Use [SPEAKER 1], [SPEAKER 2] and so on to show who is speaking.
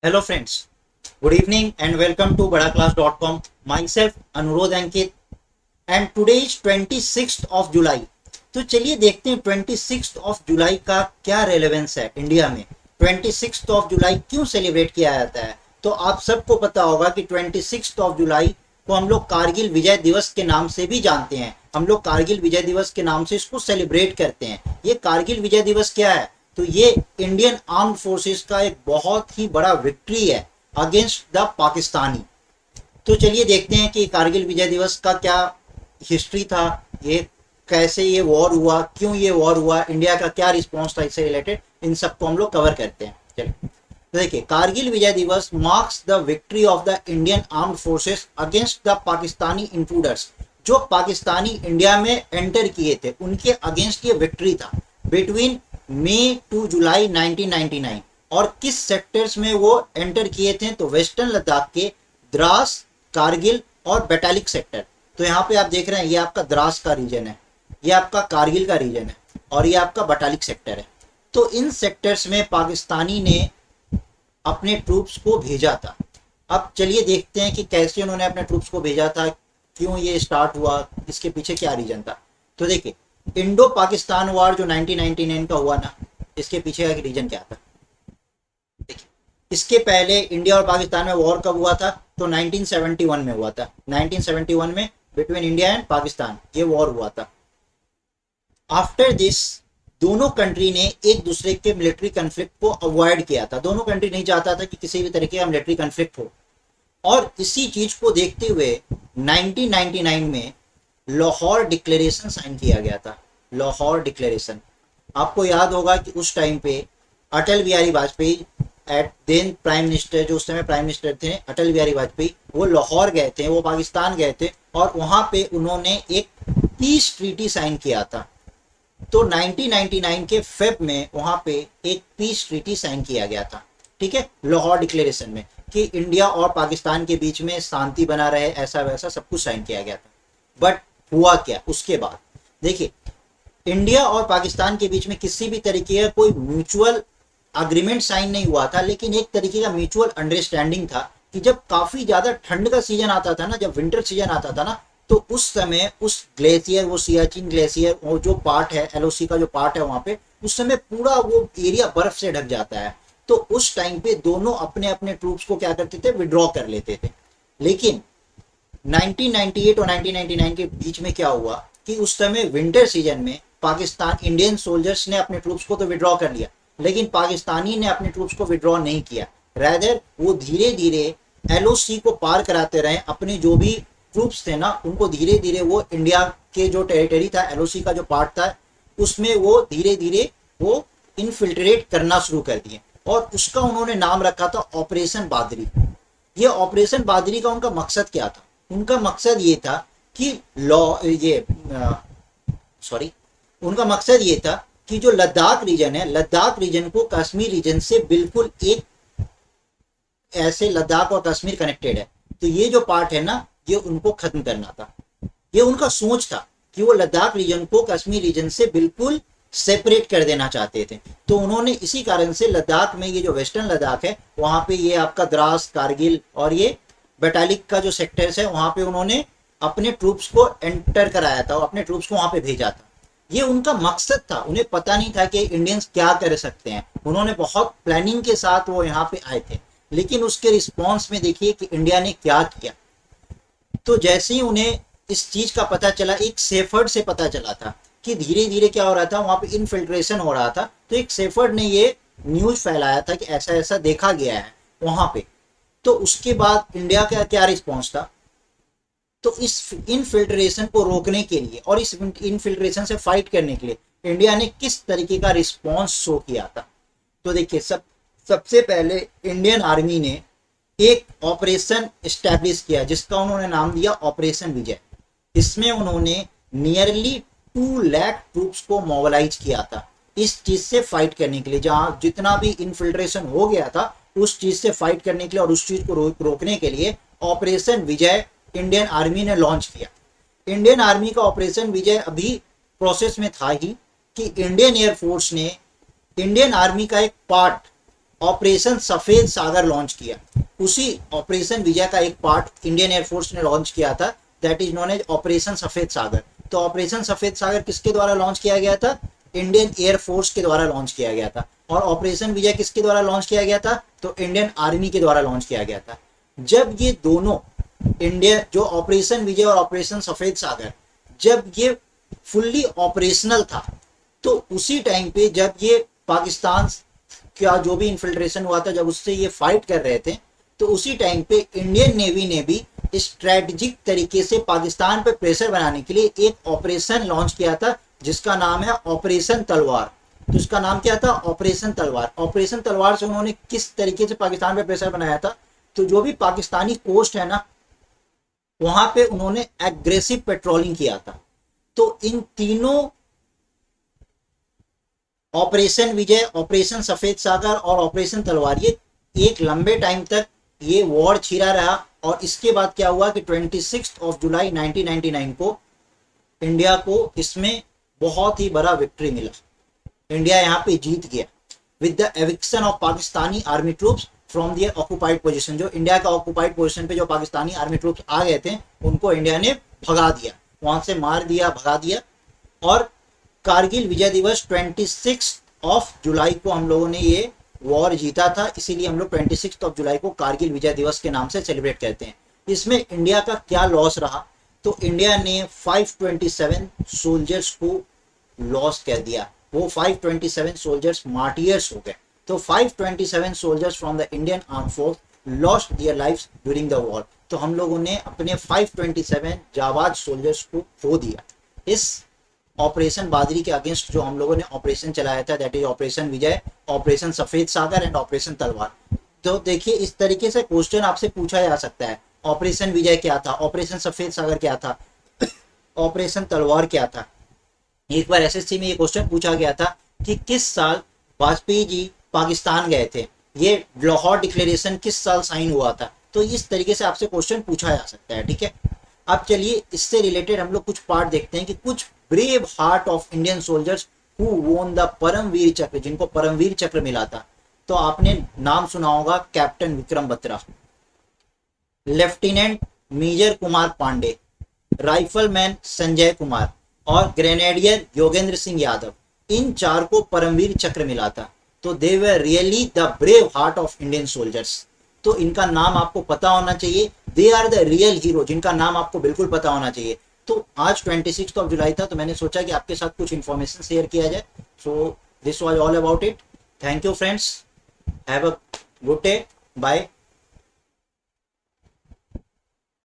[SPEAKER 1] Hello friends, good evening and welcome to badaclass.com. Myself Anurod Ankit and today is 26th of July. तो चलिए देखते हैं 26th of July का क्या relevance है इंडिया में। 26th of July क्यों सेलिब्रेट किया जाता है? तो आप सबको पता होगा कि 26th of July को हम लोग कारगिल विजय दिवस के नाम से भी जानते हैं। हम लोग कारगिल विजय दिवस के नाम से इसको सेलिब्रेट करते हैं। ये कारगिल विजय दिवस क्या है? तो ये इंडियन आर्म फोर्सेस का एक बहुत ही बड़ा विक्ट्री है अगेंस्ट द पाकिस्तानी। तो चलिए देखते हैं कि कारगिल विजय दिवस का क्या हिस्ट्री था, ये कैसे ये वॉर हुआ, क्यों ये वॉर हुआ, इंडिया का क्या रिस्पॉन्स था इससे रिलेटेड, इन सबको हम लोग कवर करते हैं। चलिए तो देखिए, कारगिल विजय दिवस marks the victory of the Indian armed forces against the Pakistani intruders. जो पाकिस्तानी इंडिया में एंटर किए थे उनके अगेंस्ट ये विक्ट्री था बिटवीन मई टू जुलाई 1999। और किस सेक्टर्स में वो एंटर किए थे? तो वेस्टर्न लद्दाख के द्रास, कारगिल और बैटालिक सेक्टर। तो यहाँ पे आप देख रहे हैं, ये आपका द्रास का रीजन है, ये आपका कारगिल का रीजन है और ये आपका बैटालिक सेक्टर है। तो इन सेक्टर्स में पाकिस्तानी ने अपने ट्रूप्स को भेजा था। अब चलिए देखते हैं कि कैसे उन्होंने अपने ट्रूप्स को भेजा था, क्यों ये स्टार्ट हुआ, इसके पीछे क्या रीजन था। तो देखिए, इंडो पाकिस्तान वार जो 1999 का हुआ ना, इसके पीछे का रीजन क्या था? देखिए, इसके पहले इंडिया और पाकिस्तान में वॉर कब हुआ था? तो 1971 में हुआ था। 1971 में बिटवीन इंडिया एंड पाकिस्तान ये वॉर हुआ था। आफ्टर दिस दोनों कंट्री ने एक दूसरे के मिलिट्री कन्फ्लिक्ट को अवॉइड किया था। दोनों कंट्री नहीं चाहता था कि किसी भी तरीके का मिलिट्री कन्फ्लिक्ट हो। और इसी चीज को देखते हुए 1999 में लाहौर डिक्लेरेशन साइन किया गया था। लाहौर डिक्लेरेशन, आपको याद होगा कि उस टाइम पे Atal Bihari Vajpayee at then prime minister, जो उस समय प्राइम मिनिस्टर थे अटल बिहारी वाजपेयी, वो लाहौर गए थे, वो पाकिस्तान गए थे और वहां पे उन्होंने एक पीस ट्रीटी साइन किया था। तो 1999 के फेब में वहां पे एक पीस ट्रीटी साइन किया गया था, ठीक है, लाहौर डिक्लेरेशन में, कि इंडिया और पाकिस्तान के बीच में शांति बना रहे, ऐसा वैसा सब कुछ साइन किया गया था। बट हुआ क्या उसके बाद? देखिए, इंडिया और पाकिस्तान के बीच में किसी भी तरीके का कोई म्यूचुअल अग्रीमेंट साइन नहीं हुआ था, लेकिन एक तरीके का म्यूचुअल अंडरस्टैंडिंग था कि जब काफी ज्यादा ठंड का सीजन आता था ना, जब विंटर सीजन आता था ना, तो उस समय उस ग्लेशियर, वो सियाचिन ग्लेशियर, वो जो पार्ट है एलओसी का जो पार्ट है वहां पे, उस समय पूरा वो एरिया बर्फ से ढक जाता है। तो उस टाइम पे दोनों अपने अपने ट्रूप्स को क्या करते थे? विड्रॉ कर लेते थे। लेकिन 1998 और 1999 के बीच में क्या हुआ कि उस समय विंटर सीजन में पाकिस्तान, इंडियन सोल्जर्स ने अपने ट्रूप्स को तो विड्रॉ कर लिया, लेकिन पाकिस्तानी ने अपने ट्रूप्स को विड्रॉ नहीं किया। रैदर वो धीरे धीरे एलओसी को पार कराते रहे, अपने जो भी ट्रूप्स थे ना उनको धीरे धीरे वो इंडिया के जो टेरिटरी था, एलओसी का जो पार्ट था, उसमें वो धीरे धीरे वो इनफिल्ट्रेट करना शुरू कर दिए। और उसका उन्होंने नाम रखा था ऑपरेशन बादरी। ये ऑपरेशन बादरी का उनका मकसद क्या था? उनका मकसद ये था कि उनका मकसद ये था कि जो लद्दाख रीजन है, लद्दाख रीजन को कश्मीर रीजन से बिल्कुल एक, ऐसे लद्दाख और कश्मीर कनेक्टेड है, तो ये जो पार्ट है ना, ये उनको खत्म करना था। ये उनका सोच था कि वो लद्दाख रीजन को कश्मीर रीजन से बिल्कुल सेपरेट कर देना चाहते थे। तो उन्होंने इसी कारण से लद्दाख में, ये जो वेस्टर्न लद्दाख है वहां पे, ये आपका द्रास, कारगिल और ये बैटालिक का जो सेक्टर्स है, वहां पे उन्होंने अपने ट्रूप्स को एंटर कराया था, अपने ट्रूप्स को वहां पे भेजा था। ये उनका मकसद था। उन्हें पता नहीं था कि इंडियंस क्या कर सकते हैं। उन्होंने बहुत प्लानिंग के साथ वो यहाँ पे आए थे, लेकिन उसके रिस्पॉन्स में देखिए कि इंडिया ने क्या किया। तो जैसे ही उन्हें इस चीज का पता चला, एक सेफर्ड से पता चला था कि धीरे धीरे क्या हो रहा था, वहां पे इनफिल्ट्रेशन हो रहा था, तो एक सेफर्ड ने ये न्यूज फैलाया था कि ऐसा ऐसा देखा गया है वहां पे। तो उसके बाद इंडिया का क्या रिस्पॉन्स था? तो इस इनफिल्ट्रेशन को रोकने के लिए और इस इनफिल्ट्रेशन से फाइट करने के लिए इंडिया ने किस तरीके का रिस्पॉन्स शो किया था? तो देखिए, सबसे पहले इंडियन आर्मी ने एक ऑपरेशन स्टैब्लिश किया जिसका उन्होंने नाम दिया ऑपरेशन विजय। इसमें उन्होंने नियरली 2 लाख ट्रूप्स को मोबिलाइज किया था इस चीज से फाइट करने के लिए। जहां जितना भी इनफिल्ट्रेशन हो गया था उस चीज से फाइट करने के लिए और उस चीज को रोकने के लिए ऑपरेशन विजय इंडियन आर्मी ने लॉन्च किया। इंडियन आर्मी का ऑपरेशन विजय अभी प्रोसेस में था ही कि इंडियन एयरफोर्स ने इंडियन आर्मी का एक पार्ट ऑपरेशन सफेद सागर लॉन्च किया। उसी ऑपरेशन विजय का एक पार्ट इंडियन एयरफोर्स ने लॉन्च किया था, that is known as operation Safed Sagar. तो ऑपरेशन सफेद सागर किसके द्वारा लॉन्च किया गया था? इंडियन एयरफोर्स के द्वारा लॉन्च किया गया था। और ऑपरेशन विजय किसके द्वारा लॉन्च किया गया था? तो इंडियन आर्मी के द्वारा लॉन्च किया गया था। जब ये दोनों इंडिया, जो ऑपरेशन विजय और ऑपरेशन सफेद सागर, जब ये फुल्ली ऑपरेशनल था, तो उसी टाइम पे जब ये पाकिस्तान का जो भी इन्फिल्ट्रेशन हुआ था, जब उससे ये फाइट कर रहे थे, तो उसी टाइम पे इंडियन नेवी ने भी स्ट्रेटेजिक तरीके से पाकिस्तान पे प्रेशर बनाने के लिए एक ऑपरेशन लॉन्च किया था, जिसका नाम है ऑपरेशन तलवार। तो इसका नाम क्या था? ऑपरेशन तलवार। ऑपरेशन तलवार से उन्होंने किस तरीके से पाकिस्तान पे प्रेशर बनाया था? तो जो भी पाकिस्तानी कोस्ट है ना, वहां पे उन्होंने एग्रेसिव पेट्रोलिंग किया था। तो इन तीनों, ऑपरेशन विजय, ऑपरेशन सफेद सागर और ऑपरेशन तलवार, ये एक लंबे टाइम तक ये वॉर छिड़ा रहा। और इसके बाद क्या हुआ कि 26 जुलाई 1999 को इंडिया को इसमें बहुत ही बड़ा विक्ट्री मिला। इंडिया यहाँ पे जीत गया with the eviction of Pakistani army troops from their occupied position. जो इंडिया का ऑक्युपाइड पोजीशन पे जो पाकिस्तानी आर्मी ट्रूप्स आ गए थे, उनको इंडिया ने भगा दिया, वहां से मार दिया, भगा दिया। और कारगिल विजय दिवस 26 जुलाई को हम लोगों ने ये वॉर जीता था, इसीलिए हम लोग 26 जुलाई को कारगिल विजय दिवस के नाम से सेलिब्रेट करते हैं। इसमें इंडिया का क्या लॉस रहा? तो इंडिया ने 527 सोल्जर्स को लॉस कर दिया। वो 527 सोल्जर्स मार्टियर्स हो गए। तो 527 soldiers from the Indian arm force lost their lives during the war. तो हम लोगों ने अपने 527 जाबाज सोल्जर्स को खो दिया इस ऑपरेशन बादरी के अगेंस्ट, जो हम लोगों ने ऑपरेशन चलाया था, that is operation Vijay, operation Safed Sagar and operation तलवार। तो देखिए, इस तरीके से क्वेश्चन आपसे पूछा जा सकता है, ऑपरेशन विजय क्या था, ऑपरेशन सफेद सागर क्या था, ऑपरेशन तलवार क्या था। एक बार एसएससी में ये क्वेश्चन पूछा गया था कि किस साल वाजपेयी जी पाकिस्तान गए थे, ये लाहौर डिक्लेरेशन किस साल साइन हुआ था। तो इस तरीके से आपसे क्वेश्चन पूछा जा सकता है, ठीक है। अब चलिए इससे रिलेटेड हम लोग कुछ पार्ट देखते हैं कि कुछ brave heart of Indian soldiers who won the Paramvir Chakra, जिनको परमवीर चक्र मिला था। तो आपने नाम सुना होगा captain Vikram Batra, lieutenant major Kumar Pandey, rifleman Sanjay Kumar और ग्रेनेडियर योगेंद्र सिंह यादव। इन चार को परमवीर चक्र मिला था। तो they were really the brave heart of Indian soldiers. तो इनका नाम आपको पता होना चाहिए, they are the real hero, जिनका नाम आपको बिल्कुल पता होना चाहिए। तो आज 26 जुलाई था, तो मैंने सोचा कि आपके साथ कुछ इन्फॉर्मेशन शेयर किया जाए। So this was all about it. Thank you friends, have a good day, bye.